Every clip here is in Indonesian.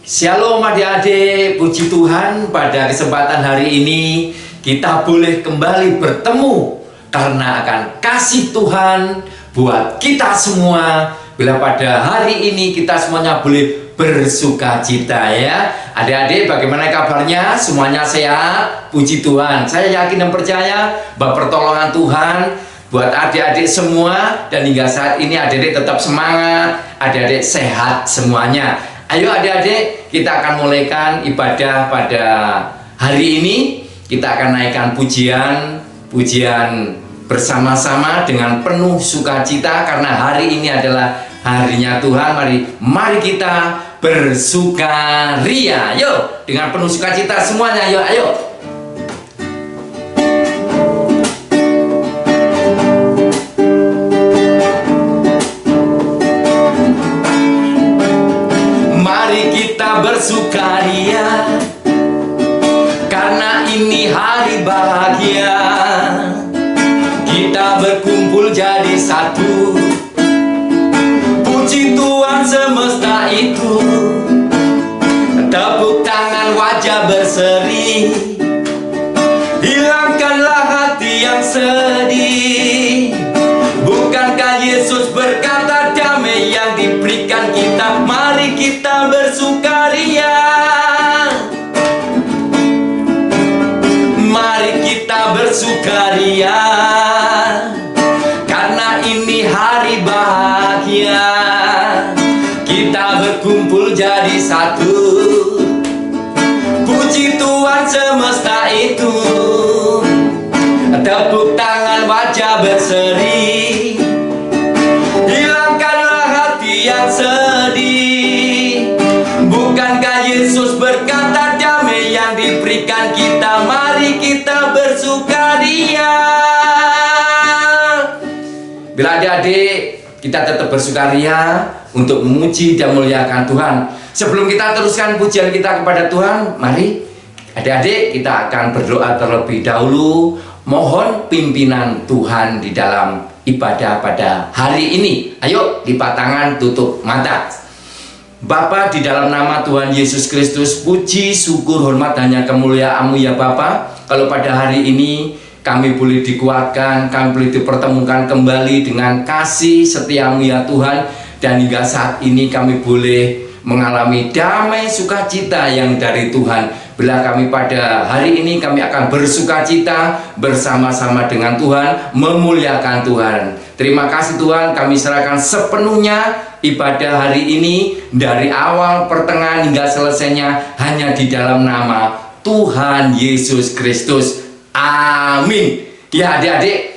Shalom adik-adik, puji Tuhan pada kesempatan hari ini kita boleh kembali bertemu karena akan kasih Tuhan buat kita semua. Bila pada hari ini kita semuanya boleh bersuka cita ya. Adik-adik bagaimana kabarnya? Semuanya sehat? Puji Tuhan. Saya yakin dan percaya bahwa pertolongan Tuhan buat adik-adik semua, dan hingga saat ini adik-adik tetap semangat, adik-adik sehat semuanya. Ayo adik-adik, kita akan mulaikan ibadah pada hari ini. Kita akan naikkan pujian bersama-sama dengan penuh sukacita karena hari ini adalah harinya Tuhan. Mari kita bersukaria. Yuk, dengan penuh sukacita semuanya. Yuk, ayo. Bersukaria karena ini hari bahagia, kita berkumpul jadi satu. Puji Tuhan semesta itu, tepuk tangan wajah berseri, hilangkanlah hati yang sedih. Bukankah Yesus berkata damai yang diberikan kita? Mari kita bersukaria. Mari kita bersukaria karena ini hari bahagia, kita berkumpul jadi satu. Puji Tuhan semesta itu, tepuk tangan wajah berseri, hilangkanlah hati yang sedih. Bukankah Yesus berkata damai yang diberikan kita? Mari kita bersukaria. Bila adik-adik kita tetap bersukaria untuk memuji dan memuliakan Tuhan. Sebelum kita teruskan pujian kita kepada Tuhan, mari adik-adik kita akan berdoa terlebih dahulu. Mohon pimpinan Tuhan di dalam ibadah pada hari ini. Ayo, lipat tangan, tutup mata. Bapa, di dalam nama Tuhan Yesus Kristus, puji, syukur, hormat, hanya kemuliaan-Mu ya Bapa. Kalau pada hari ini kami boleh dikuatkan, kami boleh dipertemukan kembali dengan kasih setia-Mu ya Tuhan. Dan hingga saat ini kami boleh mengalami damai sukacita yang dari Tuhan. Bila kami pada hari ini kami akan bersukacita bersama-sama dengan Tuhan, memuliakan Tuhan. Terima kasih Tuhan, kami serahkan sepenuhnya ibadah hari ini dari awal, pertengahan hingga selesainya hanya di dalam nama Tuhan Yesus Kristus. Amin. Ya adik-adik,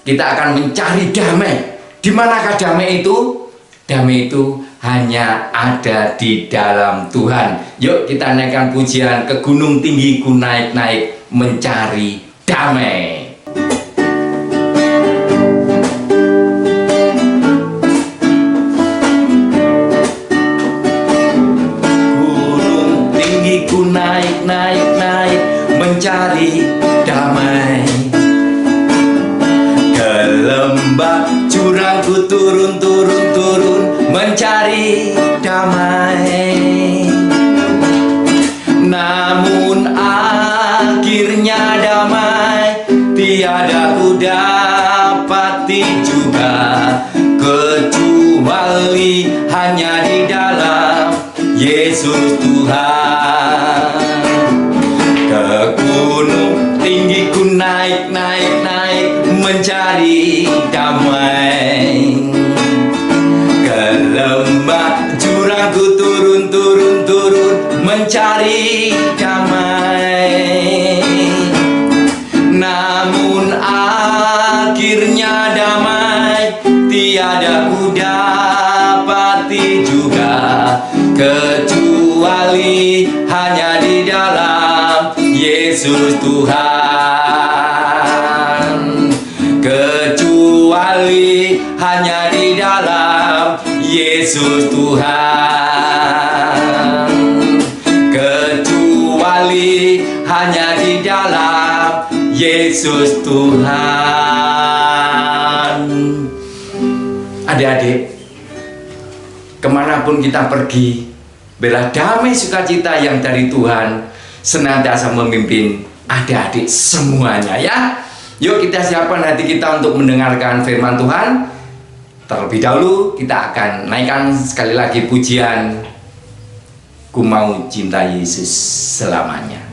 kita akan mencari damai. Di manakah damai itu? Damai itu hanya ada di dalam Tuhan. Yuk kita naikkan pujian, ke gunung tinggi ku naik-naik mencari damai. Gunung tinggi ku naik-naik mencari damai, ke lembah jurang ku turun mencari damai. Namun akhirnya damai tiada ku dapati juga, kecuali hanya di dalam Yesus Tuhan. Ke gunung tinggi ku naik mencari damai, lembah jurang ku turun mencari damai. Namun akhirnya damai tiada ku dapati juga, kecuali hanya di dalam Yesus Tuhan. Kecuali hanya di dalam Yesus Tuhan. Kecuali hanya di dalam Yesus Tuhan. Adik-adik, kemanapun kita pergi, Biarlah damai sukacita yang dari Tuhan senantiasa memimpin adik-adik semuanya ya. Yuk kita siapkan hati kita untuk mendengarkan firman Tuhan. Terlebih dahulu kita akan naikkan sekali lagi pujian Ku Mau Cinta Yesus Selamanya.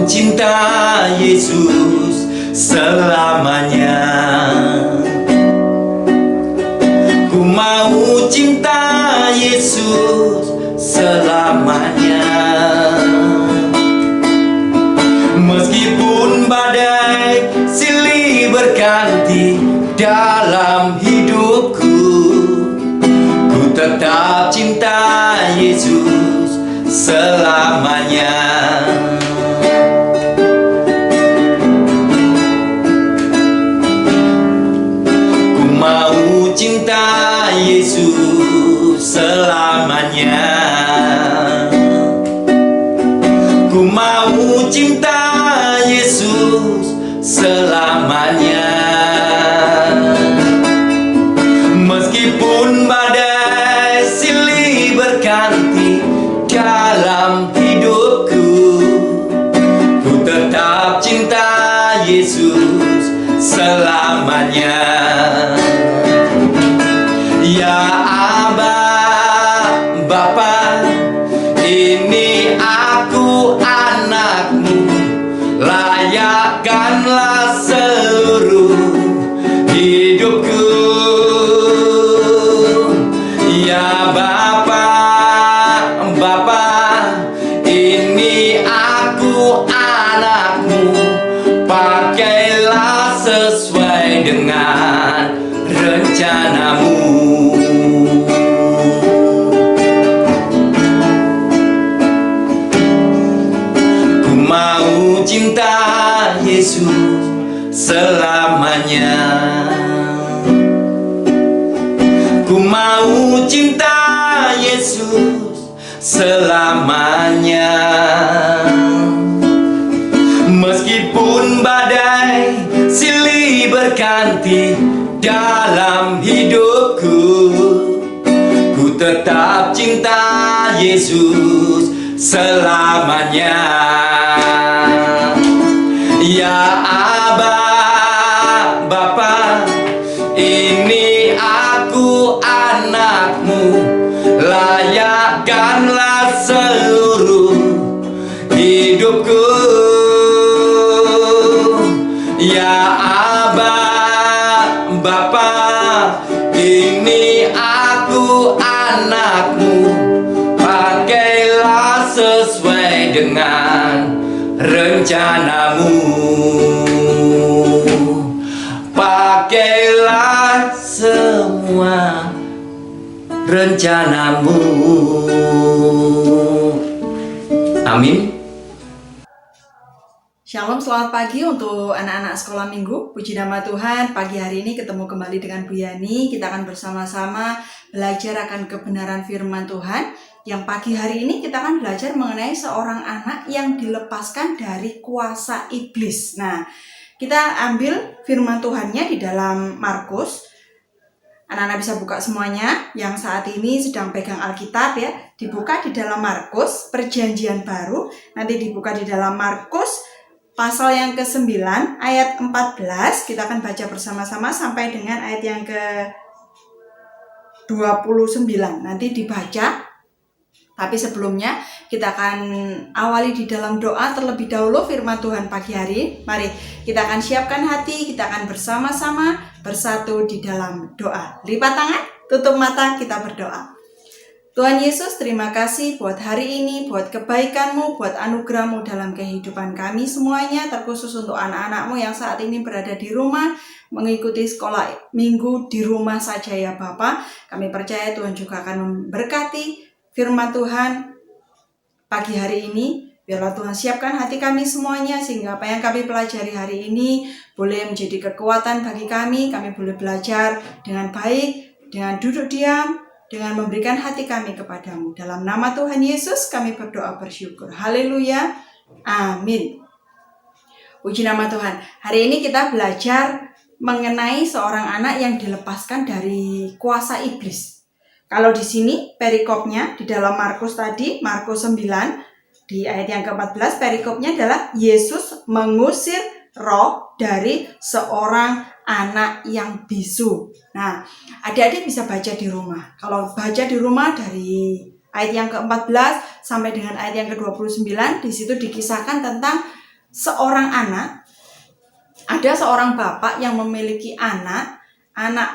Cinta Yesus selamanya. Ku mau cinta Yesus selamanya. Meskipun badai silih berganti dalam hidupku, ku tetap cinta Yesus selamanya. Cinta Yesus selamanya. Ku mau cinta Yesus selamanya. Meskipun badai silih berganti dalam hidupku, ku tetap cinta Yesus selamanya. Ya Aba, Bapa, ini aku anakmu, layakkanlah seluruh hidupku. Ya Bapa, Bapa, ini aku anakmu, pakailah sesuai dengan rencanamu. Ku mau cinta Yesus selamanya. Ku mau cinta Yesus selamanya. Meskipun badai silih berganti dalam hidupku, ku tetap cinta Yesus selamanya. Ya Aba, Bapa, ini aku anakmu, layakkanlah seluruh hidupku. Ya Aba, Bapa, ini aku anakmu, pakailah sesuai dengan rencanamu. Pakailah semua rencanamu. Amin. Shalom, selamat pagi untuk anak-anak sekolah minggu. Puji nama Tuhan, pagi hari ini ketemu kembali dengan Bu Yani. Kita akan bersama-sama belajar akan kebenaran firman Tuhan. Yang pagi hari ini kita akan belajar mengenai seorang anak yang dilepaskan dari kuasa iblis. Nah, kita ambil firman Tuhannya di dalam Markus. Anak-anak bisa buka semuanya yang saat ini sedang pegang Alkitab ya. Dibuka di dalam Markus, Perjanjian Baru. Nanti dibuka di dalam Markus pasal yang ke-9 ayat 14, kita akan baca bersama-sama sampai dengan ayat yang ke-29. Nanti dibaca. Tapi sebelumnya kita akan awali di dalam doa terlebih dahulu firman Tuhan pagi hari. Mari kita akan siapkan hati, kita akan bersama-sama bersatu di dalam doa. Lipat tangan, tutup mata, kita berdoa. Tuhan Yesus, terima kasih buat hari ini, buat kebaikan-Mu, buat anugerah-Mu dalam kehidupan kami semuanya, terkhusus untuk anak-anak-Mu yang saat ini berada di rumah, mengikuti sekolah minggu di rumah saja ya Bapa. Kami percaya Tuhan juga akan memberkati firman Tuhan pagi hari ini. Biarlah Tuhan siapkan hati kami semuanya, sehingga apa yang kami pelajari hari ini boleh menjadi kekuatan bagi kami boleh belajar dengan baik, dengan duduk diam, dengan memberikan hati kami kepadamu. Dalam nama Tuhan Yesus kami berdoa bersyukur. Haleluya. Amin. Puji nama Tuhan. Hari ini kita belajar mengenai seorang anak yang dilepaskan dari kuasa iblis. Kalau di sini perikopnya di dalam Markus tadi, Markus 9 di ayat yang ke-14, perikopnya adalah Yesus mengusir roh dari seorang anak yang bisu. Nah, adik-adik bisa baca di rumah. Kalau baca di rumah dari ayat yang ke-14 sampai dengan ayat yang ke-29, di situ dikisahkan tentang seorang anak. Ada seorang bapak yang memiliki anak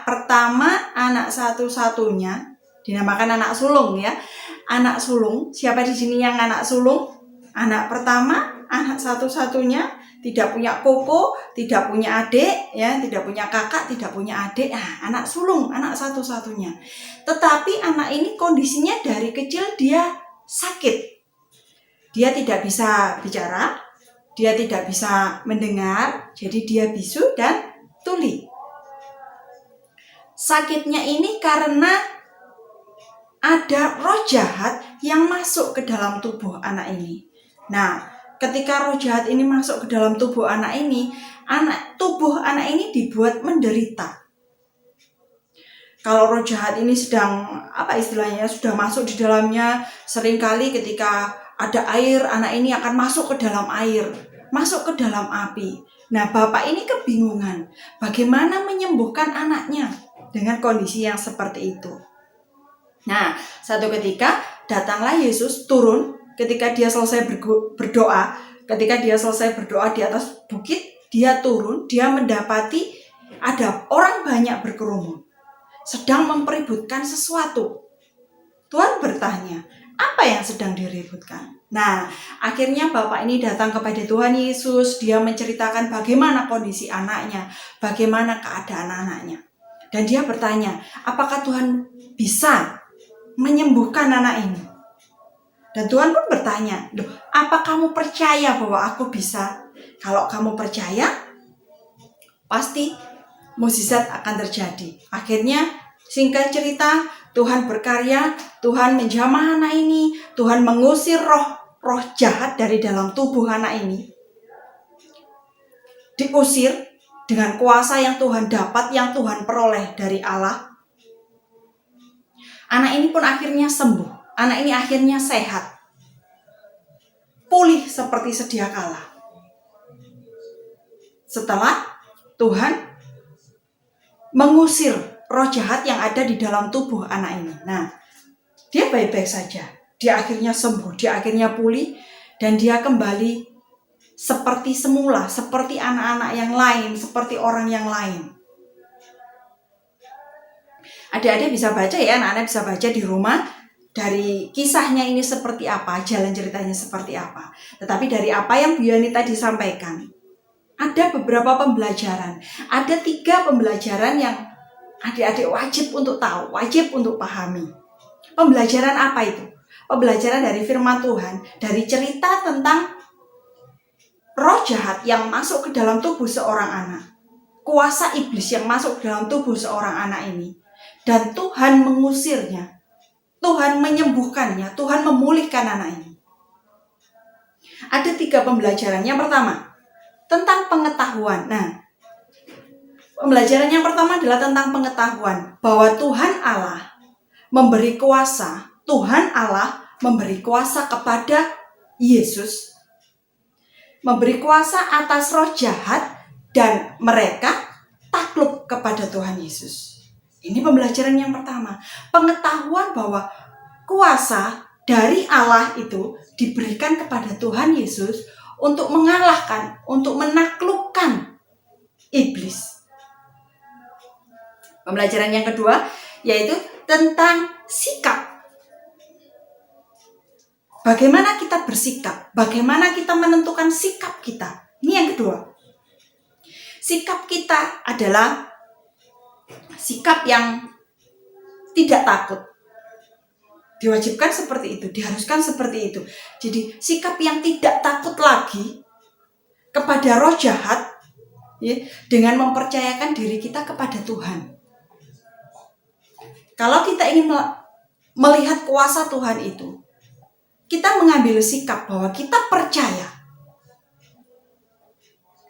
pertama, anak satu-satunya, dinamakan anak sulung ya. Anak sulung, siapa di sini yang anak sulung? Anak pertama, anak satu-satunya, tidak punya koko, tidak punya adik, ya, tidak punya kakak, tidak punya adik. Anak sulung, anak satu-satunya. Tetapi anak ini kondisinya dari kecil dia sakit. Dia tidak bisa bicara, dia tidak bisa mendengar, jadi dia bisu dan tuli. Sakitnya ini karena ada roh jahat yang masuk ke dalam tubuh anak ini. Nah, ketika roh jahat ini masuk ke dalam tubuh anak ini, tubuh anak ini dibuat menderita. Kalau roh jahat ini sedang, sudah masuk di dalamnya, seringkali ketika ada air, anak ini akan masuk ke dalam air, masuk ke dalam api. Nah, bapak ini kebingungan, bagaimana menyembuhkan anaknya dengan kondisi yang seperti itu. Nah, satu ketika datanglah Yesus turun ketika dia selesai berdoa. Ketika dia selesai berdoa di atas bukit, dia turun, dia mendapati ada orang banyak berkerumun, sedang mempeributkan sesuatu. Tuhan bertanya, apa yang sedang diributkan? Nah, akhirnya bapak ini datang kepada Tuhan Yesus, dia menceritakan bagaimana kondisi anaknya, bagaimana keadaan anaknya. Dan dia bertanya, apakah Tuhan bisa menyembuhkan anak ini? Dan Tuhan pun bertanya, loh, apa kamu percaya bahwa aku bisa? Kalau kamu percaya, pasti mukjizat akan terjadi. Akhirnya, singkat cerita, Tuhan berkarya, Tuhan menjamah anak ini, Tuhan mengusir roh jahat dari dalam tubuh anak ini. Diusir dengan kuasa yang Tuhan dapat, yang Tuhan peroleh dari Allah. Anak ini pun akhirnya sembuh. Anak ini akhirnya sehat. Pulih seperti sedia kala. Setelah Tuhan mengusir roh jahat yang ada di dalam tubuh anak ini. Nah, dia baik-baik saja. Dia akhirnya sembuh, dia akhirnya pulih, dan dia kembali seperti semula, seperti anak-anak yang lain, seperti orang yang lain. Adik-adik bisa baca ya, anak-anak bisa baca di rumah dari kisahnya ini seperti apa, jalan ceritanya seperti apa. Tetapi dari apa yang Bu Yani tadi sampaikan, ada beberapa pembelajaran. Ada 3 pembelajaran yang adik-adik wajib untuk tahu, wajib untuk pahami. Pembelajaran apa itu? Pembelajaran dari firman Tuhan, dari cerita tentang roh jahat yang masuk ke dalam tubuh seorang anak. Kuasa iblis yang masuk ke dalam tubuh seorang anak ini. Dan Tuhan mengusirnya, Tuhan menyembuhkannya, Tuhan memulihkan anak ini. Ada 3 pembelajaran. Yang pertama, tentang pengetahuan. Nah, pembelajaran yang pertama adalah tentang pengetahuan. Bahwa Tuhan Allah memberi kuasa. Tuhan Allah memberi kuasa kepada Yesus. Memberi kuasa atas roh jahat. Dan mereka takluk kepada Tuhan Yesus. Ini pembelajaran yang pertama. Pengetahuan bahwa kuasa dari Allah itu diberikan kepada Tuhan Yesus untuk mengalahkan, untuk menaklukkan iblis. Pembelajaran yang kedua yaitu tentang sikap. Bagaimana kita bersikap? Bagaimana kita menentukan sikap kita? Ini yang kedua. Sikap kita adalah sikap yang tidak takut. Diwajibkan seperti itu, diharuskan seperti itu. Jadi sikap yang tidak takut lagi kepada roh jahat, ya, dengan mempercayakan diri kita kepada Tuhan. Kalau kita ingin melihat kuasa Tuhan itu, kita mengambil sikap bahwa kita percaya.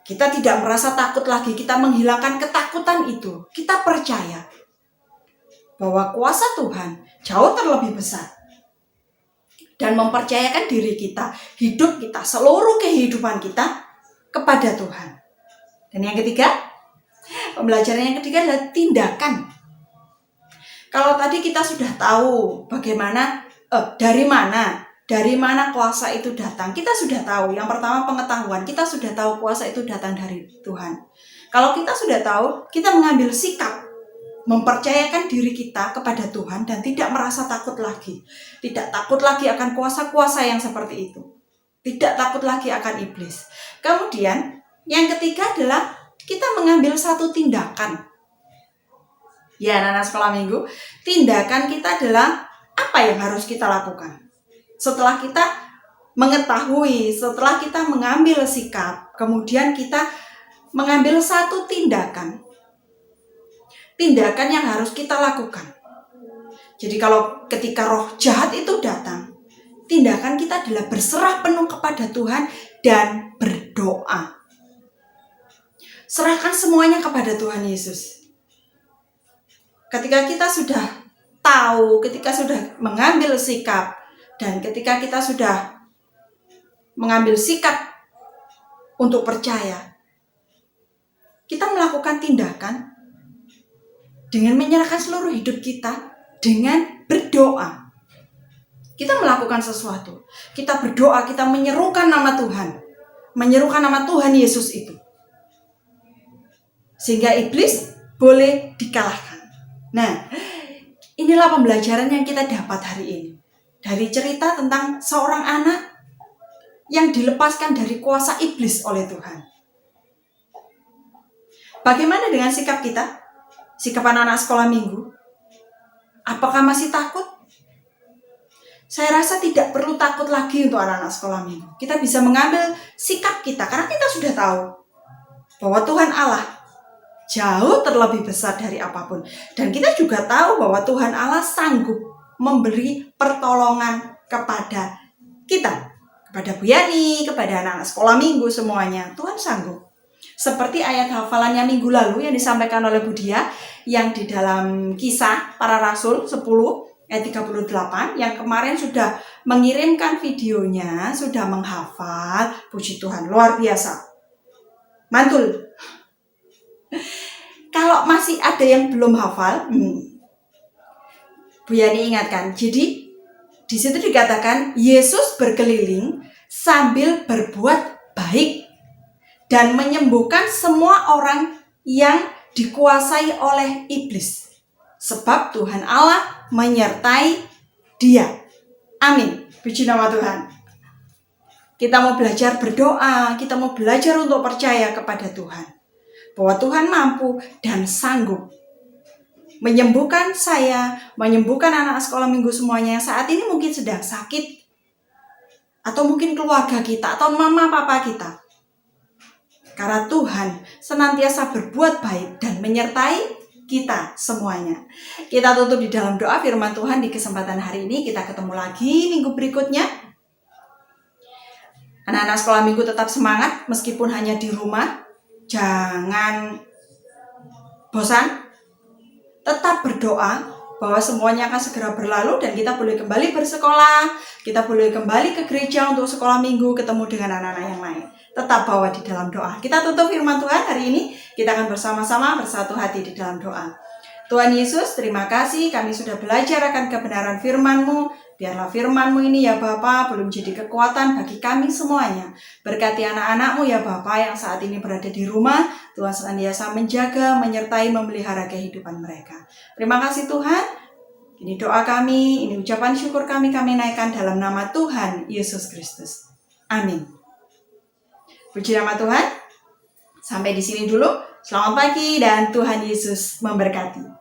Kita tidak merasa takut lagi, kita menghilangkan ketakutan itu. Kita percaya bahwa kuasa Tuhan jauh terlebih besar. Dan mempercayakan diri kita, hidup kita, seluruh kehidupan kita kepada Tuhan. Dan yang ketiga, pembelajaran yang ketiga adalah tindakan. Kalau tadi kita sudah tahu bagaimana, dari mana kuasa itu datang. Kita sudah tahu, yang pertama pengetahuan, kita sudah tahu kuasa itu datang dari Tuhan. Kalau kita sudah tahu, kita mengambil sikap, mempercayakan diri kita kepada Tuhan dan tidak merasa takut lagi. Tidak takut lagi akan kuasa-kuasa yang seperti itu. Tidak takut lagi akan iblis. Kemudian, yang ketiga adalah kita mengambil satu tindakan. Ya, anak-anak sekolah minggu, tindakan kita adalah apa yang harus kita lakukan. Setelah kita mengetahui, setelah kita mengambil sikap, kemudian kita mengambil satu tindakan. Tindakan yang harus kita lakukan. Jadi kalau ketika roh jahat itu datang, tindakan kita adalah berserah penuh kepada Tuhan dan berdoa. Serahkan semuanya kepada Tuhan Yesus. Ketika kita sudah tahu, ketika sudah mengambil sikap, dan ketika kita sudah mengambil sikap untuk percaya, kita melakukan tindakan dengan menyerahkan seluruh hidup kita dengan berdoa. Kita melakukan sesuatu. Kita berdoa, kita menyerukan nama Tuhan. Menyerukan nama Tuhan Yesus itu. Sehingga iblis boleh dikalahkan. Nah, inilah pembelajaran yang kita dapat hari ini. Dari cerita tentang seorang anak yang dilepaskan dari kuasa iblis oleh Tuhan. Bagaimana dengan sikap kita? Sikap anak-anak sekolah minggu? Apakah masih takut? Saya rasa tidak perlu takut lagi untuk anak-anak sekolah minggu. Kita bisa mengambil sikap kita karena kita sudah tahu bahwa Tuhan Allah jauh terlebih besar dari apapun. Dan kita juga tahu bahwa Tuhan Allah sanggup memberi pertolongan kepada kita. Kepada Bu Yani, kepada anak-anak sekolah minggu semuanya. Tuhan sanggup. Seperti ayat hafalannya minggu lalu yang disampaikan oleh Bu Dia, yang di dalam Kisah Para Rasul 10 ayat 38, yang kemarin sudah mengirimkan videonya, sudah menghafal. Puji Tuhan, luar biasa. Mantul. Kalau masih ada yang belum hafal, Bu Yani ingatkan. Jadi di situ dikatakan Yesus berkeliling sambil berbuat baik dan menyembuhkan semua orang yang dikuasai oleh iblis. Sebab Tuhan Allah menyertai dia. Amin. Puji nama Tuhan. Kita mau belajar berdoa, kita mau belajar untuk percaya kepada Tuhan. Bahwa Tuhan mampu dan sanggup menyembuhkan saya, menyembuhkan anak sekolah minggu semuanya yang saat ini mungkin sedang sakit. Atau mungkin keluarga kita, atau mama papa kita. Karena Tuhan senantiasa berbuat baik dan menyertai kita semuanya. Kita tutup di dalam doa firman Tuhan di kesempatan hari ini. Kita ketemu lagi minggu berikutnya. Anak-anak sekolah minggu tetap semangat meskipun hanya di rumah. Jangan bosan. Tetap berdoa bahwa semuanya akan segera berlalu dan kita boleh kembali bersekolah. Kita boleh kembali ke gereja untuk sekolah minggu, ketemu dengan anak-anak yang lain. Tetap bawa di dalam doa. Kita tutup firman Tuhan hari ini. Kita akan bersama-sama bersatu hati di dalam doa. Tuhan Yesus, terima kasih kami sudah belajar akan kebenaran firman-Mu. Biarlah firman-Mu ini ya Bapa boleh menjadi kekuatan bagi kami semuanya. Berkati anak-anak-Mu ya Bapa yang saat ini berada di rumah. Tuhan senantiasa menjaga, menyertai, memelihara kehidupan mereka. Terima kasih Tuhan. Ini doa kami, ini ucapan syukur kami naikkan dalam nama Tuhan Yesus Kristus. Amin. Puji nama Tuhan. Sampai di sini dulu. Selamat pagi dan Tuhan Yesus memberkati.